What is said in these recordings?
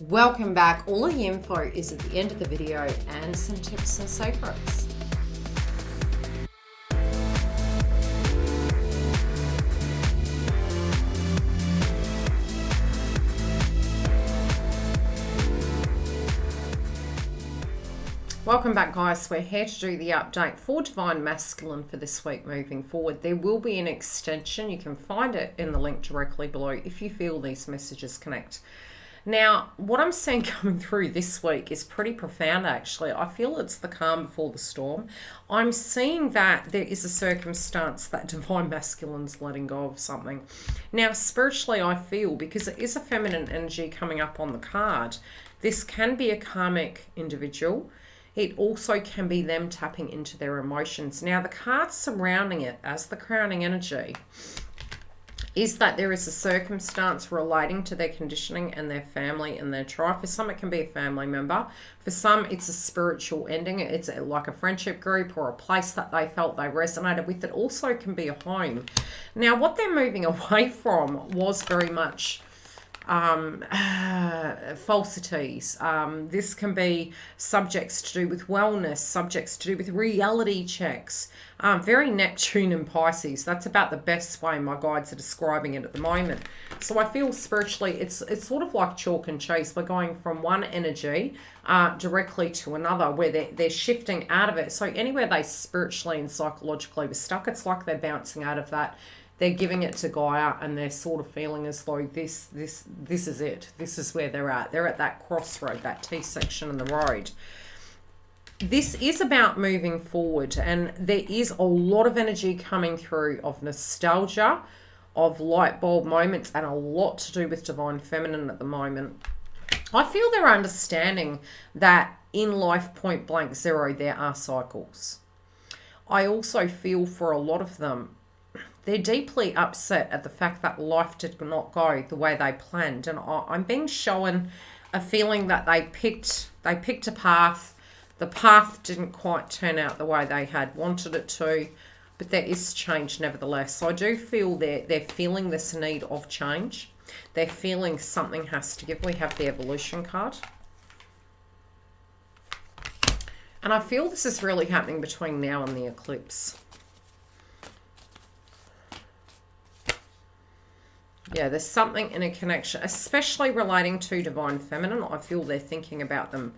Welcome back. All of the info is at the end of the video and some tips and secrets. Welcome back, guys. We're here to do the update for Divine Masculine for this week moving forward. There will be an extension. You can find it in the link directly below if you feel these messages connect. Now, what I'm seeing coming through this week is pretty profound, actually. I feel it's the calm before the storm. I'm seeing that there is a circumstance that Divine Masculine's letting go of something. Now, spiritually, I feel, because it is a feminine energy coming up on the card, this can be a karmic individual. It also can be them tapping into their emotions. Now, the cards surrounding it as the crowning energy is that there is a circumstance relating to their conditioning and their family and their tribe. For some, it can be a family member. For some, it's a spiritual ending. It's like a friendship group or a place that they felt they resonated with. It also can be a home. Now, what they're moving away from was very much falsities. This can be subjects to do with wellness, subjects to do with reality checks. Very Neptune and Pisces. That's about the best way my guides are describing it at the moment. So I feel spiritually it's sort of like chalk and cheese. We're going from one energy directly to another where they're shifting out of it. So anywhere they spiritually and psychologically were stuck, it's like they're bouncing out of that. They're giving it to Gaia and they're sort of feeling as though this is it. This is where they're at. They're at that crossroad, that T-section in the road. This is about moving forward, and there is a lot of energy coming through of nostalgia, of light bulb moments, and a lot to do with Divine Feminine at the moment. I feel they're understanding that in life, point blank zero, there are cycles. I also feel for a lot of them, they're deeply upset at the fact that life did not go the way they planned. And I'm being shown a feeling that they picked a path. The path didn't quite turn out the way they had wanted it to, but there is change nevertheless. So I do feel they're feeling this need of change. They're feeling something has to give. We have the Evolution card. And I feel this is really happening between now and the eclipse. Yeah, there's something in a connection, especially relating to Divine Feminine. I feel they're thinking about them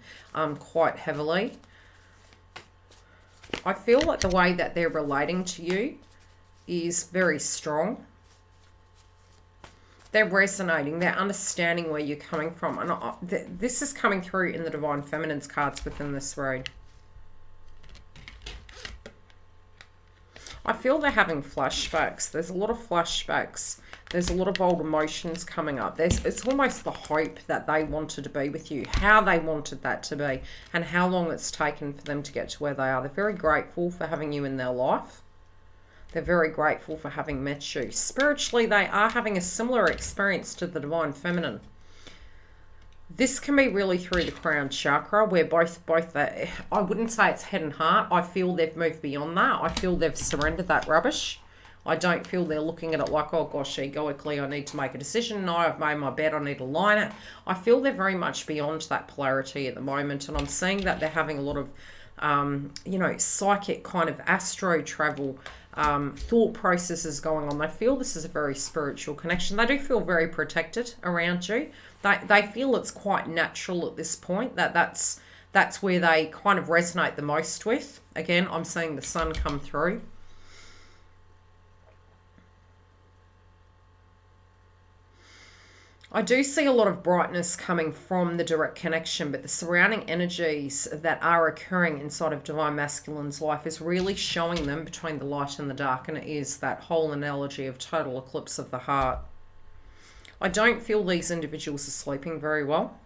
quite heavily. I feel like the way that they're relating to you is very strong. They're resonating. They're understanding where you're coming from. And this is coming through in the Divine Feminine's cards within this read. I feel they're having flashbacks. There's a lot of flashbacks. There's a lot of old emotions coming up. It's almost the hope that they wanted to be with you, how they wanted that to be, and how long it's taken for them to get to where they are. They're very grateful for having you in their life. They're very grateful for having met you. Spiritually, they are having a similar experience to the Divine Feminine. This can be really through the crown chakra, where both I wouldn't say it's head and heart. I feel they've moved beyond that. I feel they've surrendered that rubbish. I don't feel they're looking at it like, oh gosh, egoically, I need to make a decision. No, I've made my bed, I need to line it. I feel they're very much beyond that polarity at the moment. And I'm seeing that they're having a lot of, psychic kind of astro travel, thought processes going on. They feel this is a very spiritual connection. They do feel very protected around you. They feel it's quite natural at this point, that's where they kind of resonate the most with. Again, I'm seeing the sun come through. I do see a lot of brightness coming from the direct connection, but the surrounding energies that are occurring inside of Divine Masculine's life is really showing them between the light and the dark, and it is that whole analogy of total eclipse of the heart. I don't feel these individuals are sleeping very well.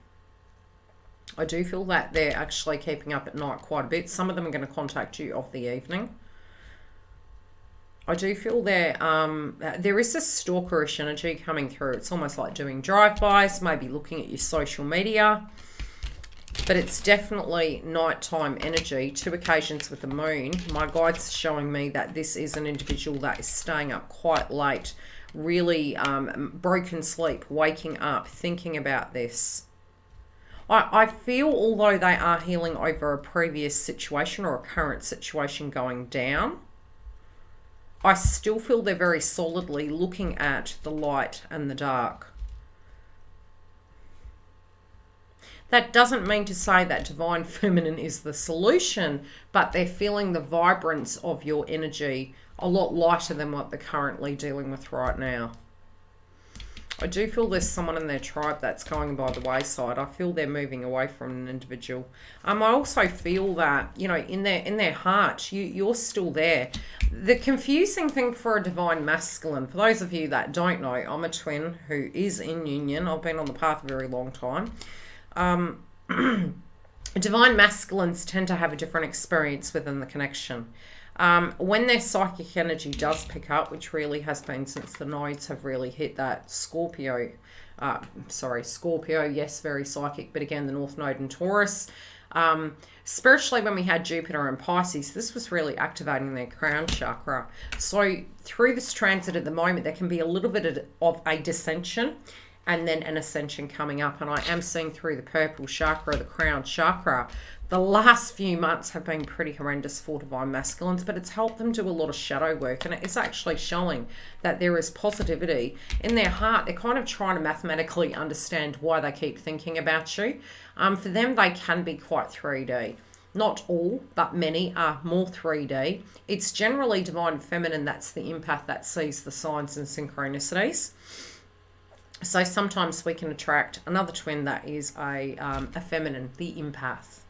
I do feel that they're actually keeping up at night quite a bit. Some of them are going to contact you of the evening. I do feel there is a stalkerish energy coming through. It's almost like doing drive-bys, maybe looking at your social media. But it's definitely nighttime energy. 2 occasions with the moon. My guide's showing me that this is an individual that is staying up quite late, really broken sleep, waking up, thinking about this. I feel although they are healing over a previous situation or a current situation going down, I still feel they're very solidly looking at the light and the dark. That doesn't mean to say that divine feminine is the solution, but they're feeling the vibrance of your energy a lot lighter than what they're currently dealing with right now. I do feel there's someone in their tribe that's going by the wayside. I feel they're moving away from an individual. I also feel that, you know, in their heart, you're still there. The confusing thing for a divine masculine, for those of you that don't know, I'm a twin who is in union. I've been on the path a very long time. Divine masculines tend to have a different experience within the connection. When their psychic energy does pick up, which really has been since the nodes have really hit that Scorpio, yes, very psychic, but again, the North Node in Taurus. Spiritually, when we had Jupiter and Pisces, this was really activating their crown chakra. So through this transit at the moment, there can be a little bit of a dissension and then an ascension coming up. And I am seeing through the purple chakra, the crown chakra, the last few months have been pretty horrendous for divine masculines, but it's helped them do a lot of shadow work. And it's actually showing that there is positivity in their heart. They're kind of trying to mathematically understand why they keep thinking about you. For them, they can be quite 3D. Not all, but many are more 3D. It's generally divine feminine that's the empath that sees the signs and synchronicities. So sometimes we can attract another twin that is a feminine, the empath.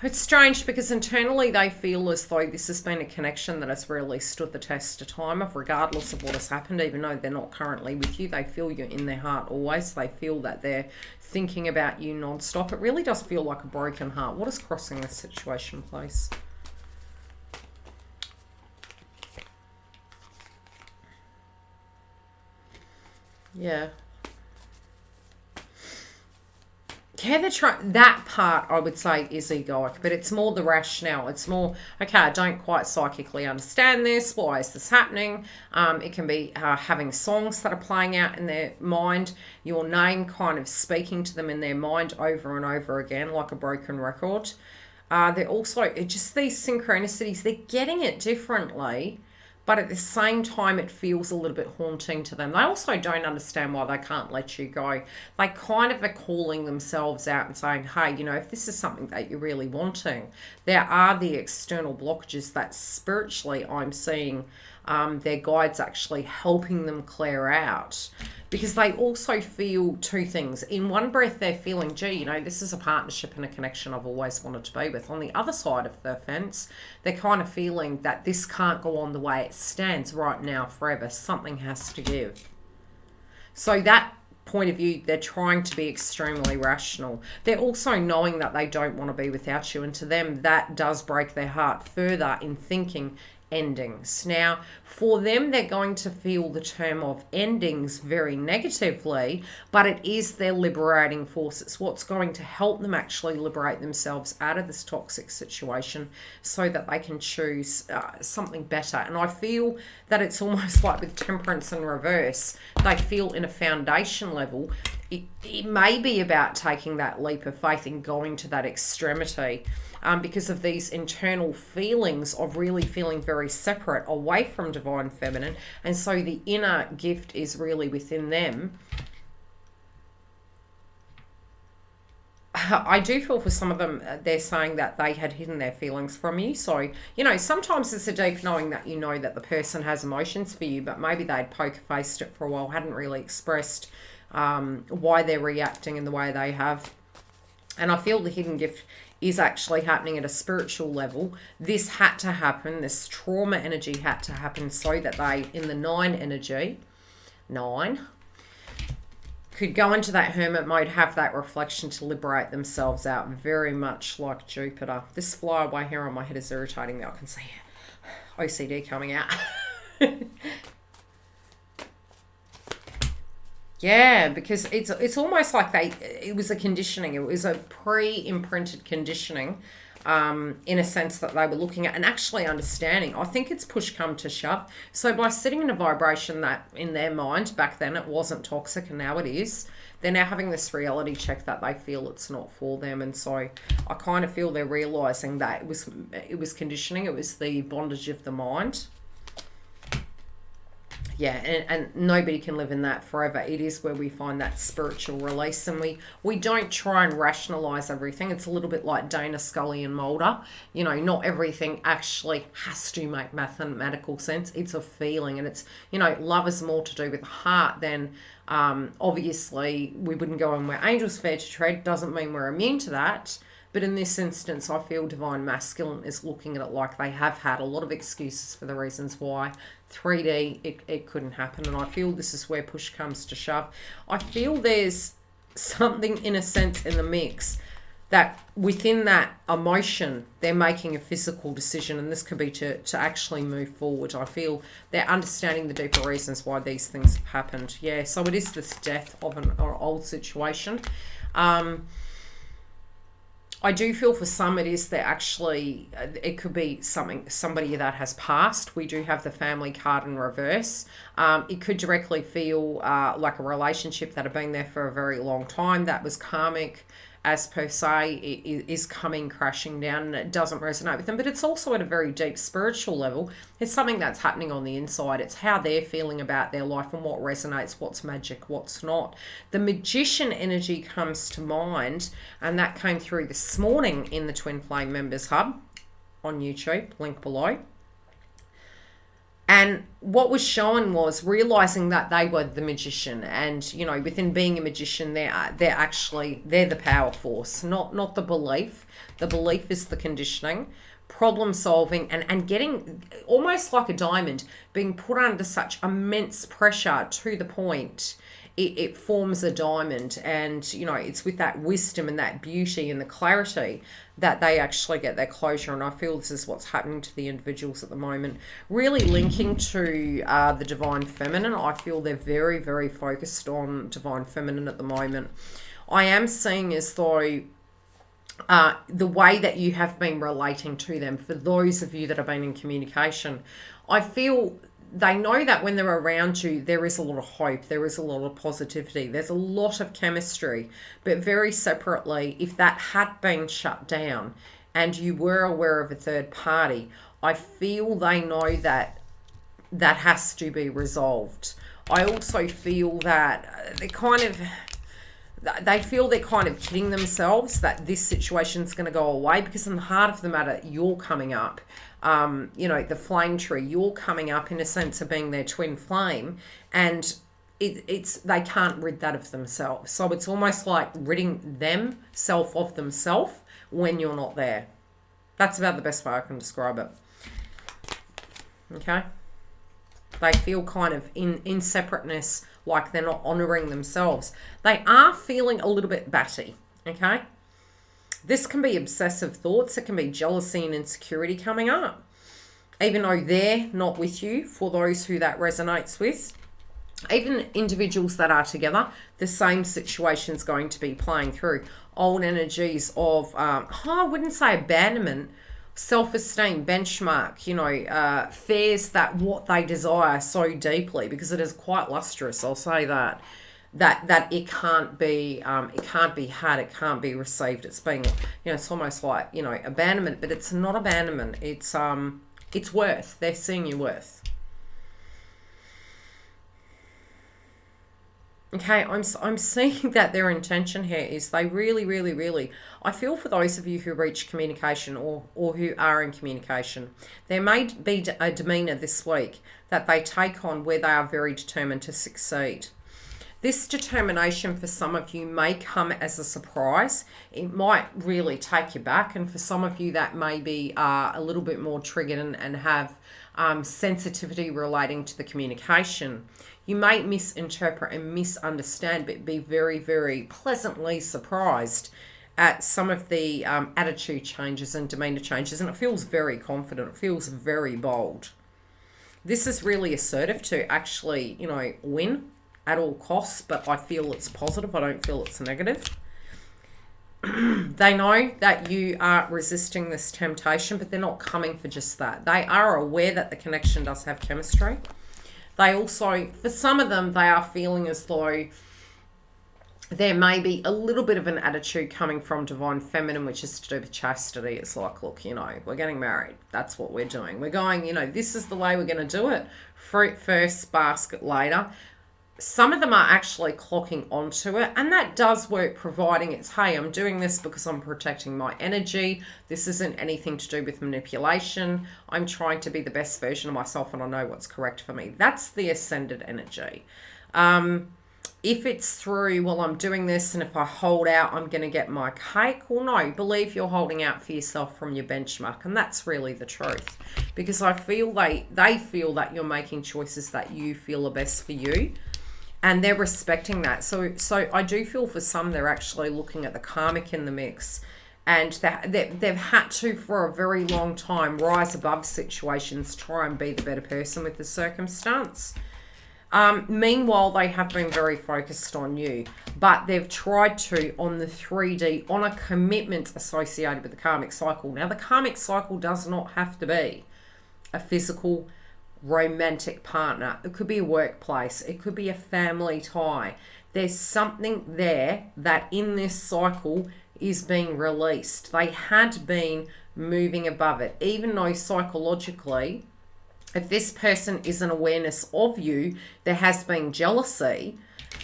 It's strange because internally they feel as though this has been a connection that has really stood the test of time, regardless of what has happened. Even though they're not currently with you, they feel you in their heart always. They feel that they're thinking about you non-stop. It really does feel like a broken heart. What is crossing this situation, please? Yeah. Yeah, that part I would say is egoic, but it's more the rationale. It's more, okay, I don't quite psychically understand this. Why is this happening? It can be having songs that are playing out in their mind, your name kind of speaking to them in their mind over and over again, like a broken record. They're also, just these synchronicities, they're getting it differently, but at the same time, it feels a little bit haunting to them. They also don't understand why they can't let you go. They kind of are calling themselves out and saying, hey, you know, if this is something that you're really wanting, there are the external blockages that spiritually I'm seeing their guides actually helping them clear out. Because they also feel two things. In one breath, they're feeling, gee, you know, this is a partnership and a connection I've always wanted to be with. On the other side of the fence, they're kind of feeling that this can't go on the way it stands right now forever. Something has to give. So that point of view, they're trying to be extremely rational. They're also knowing that they don't want to be without you. And to them, that does break their heart further in thinking endings. Now, for them, they're going to feel the term of endings very negatively, but it is their liberating force. It's what's going to help them actually liberate themselves out of this toxic situation so that they can choose something better. And I feel that it's almost like with temperance in reverse. They feel in a foundation level, it may be about taking that leap of faith and going to that extremity. Because of these internal feelings of really feeling very separate away from divine feminine. And so the inner gift is really within them. I do feel for some of them, they're saying that they had hidden their feelings from you. So, you know, sometimes it's a deep knowing that you know that the person has emotions for you, but maybe they'd poker faced it for a while, hadn't really expressed why they're reacting in the way they have. And I feel the hidden gift is actually happening at a spiritual level. This had to happen. This trauma energy had to happen so that they, in the 9 energy, 9, could go into that hermit mode, have that reflection to liberate themselves out, very much like Jupiter. This flyaway hair on my head is irritating me. I can see OCD coming out. Yeah, because it's almost like it was a conditioning. It was a pre-imprinted conditioning in a sense that they were looking at and actually understanding. I think it's push come to shove. So by sitting in a vibration that in their mind back then it wasn't toxic and now it is, they're now having this reality check that they feel it's not for them. And so I kind of feel they're realizing that it was conditioning, it was the bondage of the mind. Yeah, and nobody can live in that forever. It is where we find that spiritual release, and we don't try and rationalize everything. It's a little bit like Dana, Scully and Mulder. You know, not everything actually has to make mathematical sense. It's a feeling, and it's, you know, love is more to do with the heart than, obviously we wouldn't go on where angels fair to tread. Doesn't mean we're immune to that. But in this instance, I feel Divine Masculine is looking at it like they have had a lot of excuses for the reasons why 3D, it couldn't happen. And I feel this is where push comes to shove. I feel there's something, in a sense, in the mix that within that emotion, they're making a physical decision. And this could be to actually move forward. I feel they're understanding the deeper reasons why these things have happened. Yeah, so it is this death of an old situation. I do feel for some it is that actually it could be somebody that has passed. We do have the family card in reverse. It could directly feel like a relationship that had been there for a very long time that was karmic, as per se, it is coming crashing down and it doesn't resonate with them. But it's also at a very deep spiritual level. It's something that's happening on the inside. It's how they're feeling about their life and what resonates, what's magic, what's not. The Magician energy comes to mind, and that came through this morning in the Twin Flame Members Hub on YouTube, link below. And what was shown was realizing that they were the magician, and, you know, within being a magician, they're the power force, not the belief. The belief is the conditioning, problem solving, and getting almost like a diamond being put under such immense pressure to the point it forms a diamond. And, you know, it's with that wisdom and that beauty and the clarity that they actually get their closure. And I feel this is what's happening to the individuals at the moment. Really linking to the Divine Feminine. I feel they're very, very focused on Divine Feminine at the moment. I am seeing as though the way that you have been relating to them, for those of you that have been in communication, I feel they know that when they're around you, there is a lot of hope, there is a lot of positivity, there's a lot of chemistry. But very separately, if that had been shut down and you were aware of a third party, I feel they know that that has to be resolved. I also feel that they feel they're kind of kidding themselves that this situation's going to go away, because in the heart of the matter, you're coming up. You know, the flame tree, you're coming up in a sense of being their twin flame, and it's they can't rid that of themselves. So it's almost like ridding themselves of themselves when you're not there. That's about the best way I can describe it. Okay? They feel kind of in separateness, like they're not honouring themselves. They are feeling a little bit batty, okay? This can be obsessive thoughts. It can be jealousy and insecurity coming up. Even though they're not with you, for those who that resonates with, even individuals that are together, the same situation's going to be playing through. Old energies of, I wouldn't say abandonment, self-esteem, benchmark, you know, fears that what they desire so deeply, because it is quite lustrous, I'll say that it can't be had, it can't be received. It's being, you know, it's almost like, you know, abandonment, but it's not abandonment. It's worth. They're seeing your worth. Okay, I'm seeing that their intention here is they really, really, really, I feel for those of you who reach communication or who are in communication, there may be a demeanor this week that they take on where they are very determined to succeed. This determination for some of you may come as a surprise. It might really take you back. And for some of you that may be a little bit more triggered and have sensitivity relating to the communication, you may misinterpret and misunderstand, but be very, very pleasantly surprised at some of the attitude changes and demeanor changes. And it feels very confident. It feels very bold. This is really assertive to actually, you know, win at all costs, but I feel it's positive. I don't feel it's negative. They know that you are resisting this temptation, but they're not coming for just that. They are aware that the connection does have chemistry. They also, for some of them, they are feeling as though there may be a little bit of an attitude coming from divine feminine, which is to do with chastity. It's like, look, we're getting married. That's what we're doing. We're going, this is the way we're going to do it. Fruit first, basket later. Some of them are actually clocking onto it, and that does work, providing it's, hey, I'm doing this because I'm protecting my energy. This isn't anything to do with manipulation. I'm trying to be the best version of myself, and I know what's correct for me. That's the ascended energy. If it's through, well, I'm doing this, and if I hold out, I'm going to get my cake. Well, no, believe you're holding out for yourself from your benchmark, and that's really the truth. Because I feel they feel that you're making choices that you feel are best for you, and they're respecting that. So I do feel for some, they're actually looking at the karmic in the mix, and they've had to, for a very long time, rise above situations, try and be the better person with the circumstance. Meanwhile, they have been very focused on you, but they've tried to, on the 3D, on a commitment associated with the karmic cycle. Now, the karmic cycle does not have to be a physical, romantic partner. It could be a workplace. It could be a family tie. There's something there that in this cycle is being released. They had been moving above it, even though psychologically, if this person is an awareness of you, there has been jealousy.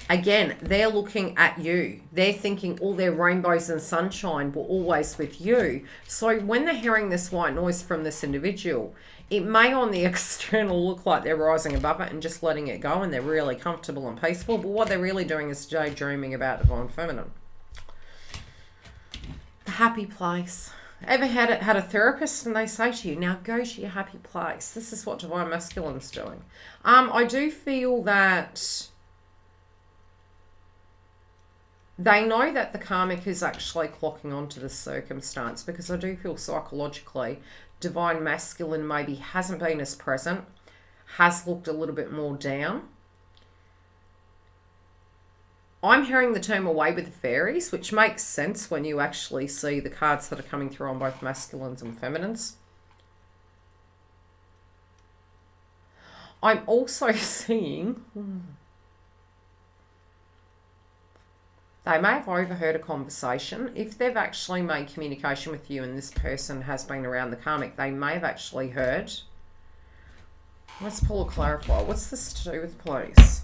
Again, they're looking at you. They're thinking all their rainbows and sunshine were always with you. So when they're hearing this white noise from this individual, it may on the external look like they're rising above it and just letting it go, and they're really comfortable and peaceful. But what they're really doing is daydreaming about divine feminine. The happy place. Ever had a therapist and they say to you, now go to your happy place? This is what divine masculine's doing. I do feel that they know that the karmic is actually clocking onto the circumstance, because I do feel psychologically divine masculine maybe hasn't been as present, has looked a little bit more down. I'm hearing the term away with the fairies, which makes sense when you actually see the cards that are coming through on both masculines and feminines. I'm also seeing they may have overheard a conversation. If they've actually made communication with you and this person has been around the karmic, they may have actually heard. Let's pull a clarifier. What's this to do with, please?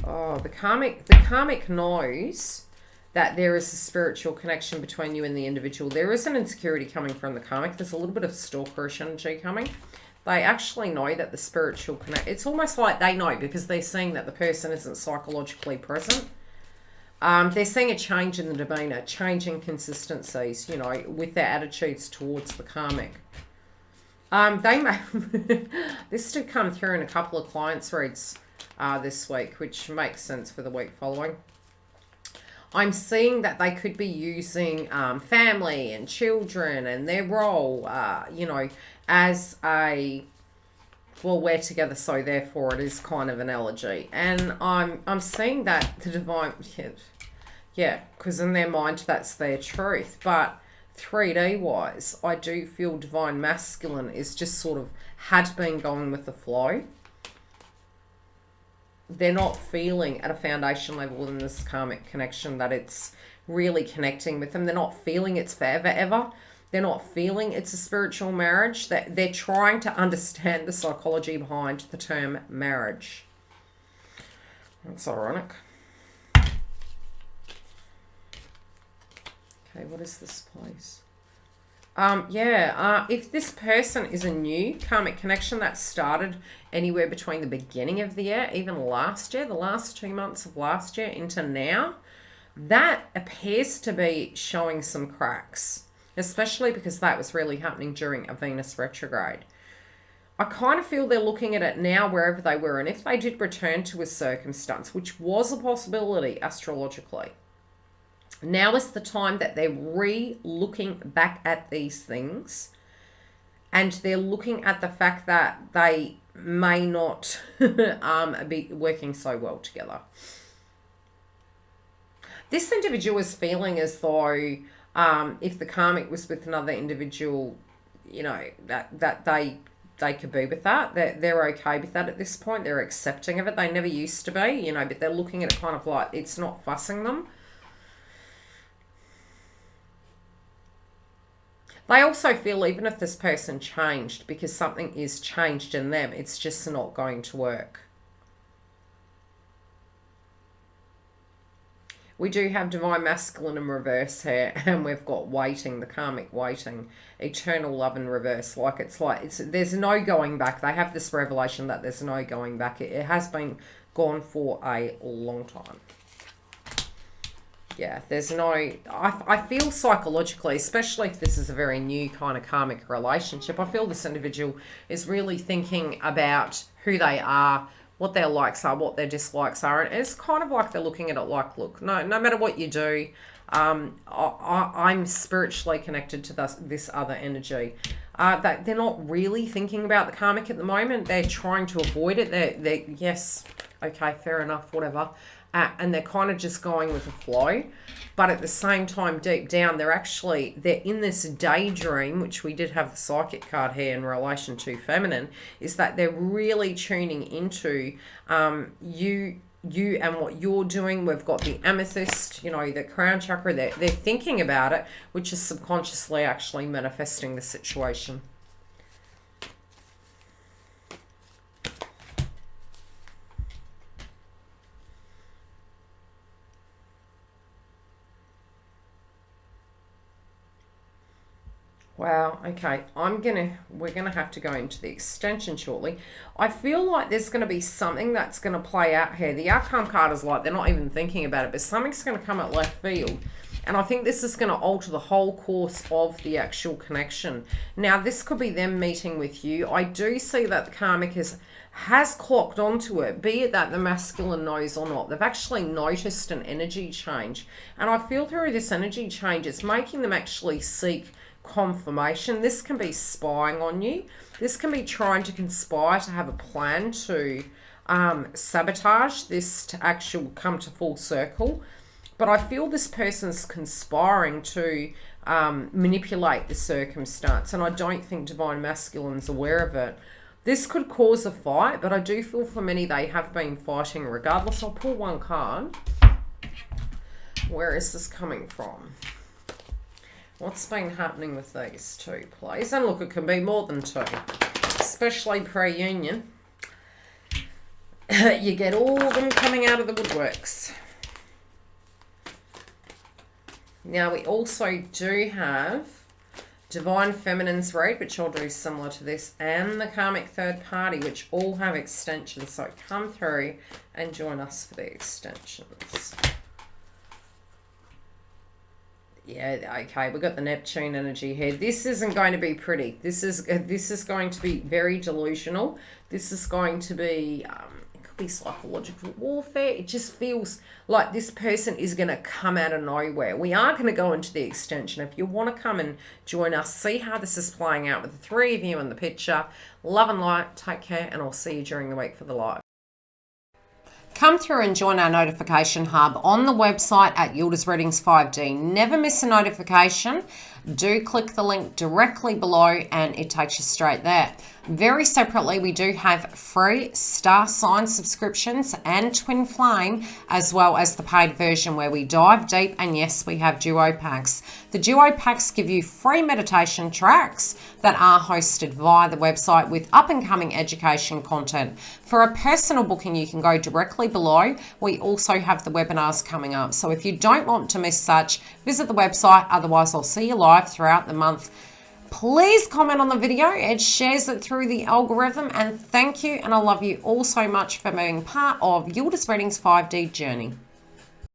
Oh, the karmic knows that there is a spiritual connection between you and the individual. There is an insecurity coming from the karmic. There's a little bit of stalkerish energy coming. They actually know that the spiritual connect. It's almost like they know because they're seeing that the person isn't psychologically present. They're seeing a change in the demeanor, change in consistencies, with their attitudes towards the karmic. They may this did come through in a couple of clients' reads this week, which makes sense for the week following. I'm seeing that they could be using family and children and their role, as a, well, we're together, so therefore it is kind of an elegy. And I'm seeing that the divine, because in their mind that's their truth. But 3D wise, I do feel divine masculine is just sort of had been going with the flow. They're not feeling at a foundation level in this karmic connection that it's really connecting with them. They're not feeling it's forever ever. They're not feeling it's a spiritual marriage. They're trying to understand the psychology behind the term marriage. That's ironic. Okay, what is this place? If this person is a new karmic connection that started anywhere between the beginning of the year, even last year, the last 2 months of last year into now, that appears to be showing some cracks, especially because that was really happening during a Venus retrograde. I kind of feel they're looking at it now wherever they were, and if they did return to a circumstance, which was a possibility astrologically, now is the time that they're re-looking back at these things, and they're looking at the fact that they may not be working so well together. This individual is feeling as though if the karmic was with another individual, you know, that they could be with that. They're okay with that at this point. They're accepting of it. They never used to be, you know, but they're looking at it kind of like it's not fussing them. They also feel even if this person changed, because something is changed in them, it's just not going to work. We do have divine masculine in reverse here, and we've got waiting, the karmic waiting, eternal love in reverse. Like there's no going back. They have this revelation that there's no going back. It has been gone for a long time. Yeah, there's no, I feel psychologically, especially if this is a very new kind of karmic relationship, I feel this individual is really thinking about who they are, what their likes are, what their dislikes are. And it's kind of like they're looking at it like, look, no matter what you do, I'm spiritually connected to this other energy. That they're not really thinking about the karmic at the moment. They're trying to avoid it. They're yes, okay, fair enough, whatever. And they're kind of just going with the flow. But at the same time, deep down, they're in this daydream, which we did have the psychic card here in relation to feminine, is that they're really tuning into you and what you're doing. We've got the amethyst, you know, the crown chakra. They're thinking about it, which is subconsciously actually manifesting the situation. Wow, okay, we're gonna have to go into the extension shortly. I feel like there's gonna be something that's gonna play out here. The outcome card is like, they're not even thinking about it, but something's gonna come at left field. And I think this is gonna alter the whole course of the actual connection. Now, this could be them meeting with you. I do see that the karmic has clocked onto it, be it that the masculine knows or not. They've actually noticed an energy change. And I feel through this energy change, it's making them actually seek confirmation. This can be spying on you. This can be trying to conspire to have a plan to sabotage this to actually come to full circle. But I feel this person's conspiring to manipulate the circumstance, and I don't think divine masculine's aware of it. This could cause a fight, but I do feel for many they have been fighting regardless. I'll pull one card. Where is this coming from? What's been happening with these two, please? And look, it can be more than two, especially pre-union. You get all of them coming out of the woodworks. Now, we also do have divine feminine's read, which I'll do similar to this, and the karmic third party, which all have extensions. So come through and join us for the extensions. Yeah, okay, we've got the Neptune energy here. This isn't going to be pretty. This is going to be very delusional. This is going to be, it could be psychological warfare. It just feels like this person is going to come out of nowhere. We are going to go into the extension. If you want to come and join us, see how this is playing out with the three of you in the picture. Love and light. Take care, and I'll see you during the week for the live. Come through and join our notification hub on the website at YILDIZ Readings 5D. Never miss a notification. Do click the link directly below and it takes you straight there. Very separately, we do have free star sign subscriptions and twin flame, as well as the paid version where we dive deep, and yes, we have duo packs. The duo packs give you free meditation tracks that are hosted via the website with up-and-coming education content. For a personal booking, you can go directly below. We also have the webinars coming up. So if you don't want to miss such, visit the website. Otherwise, I'll see you live throughout the month. Please comment on the video. It shares it through the algorithm. And thank you. And I love you all so much for being part of YILDIZ Readings 5D journey.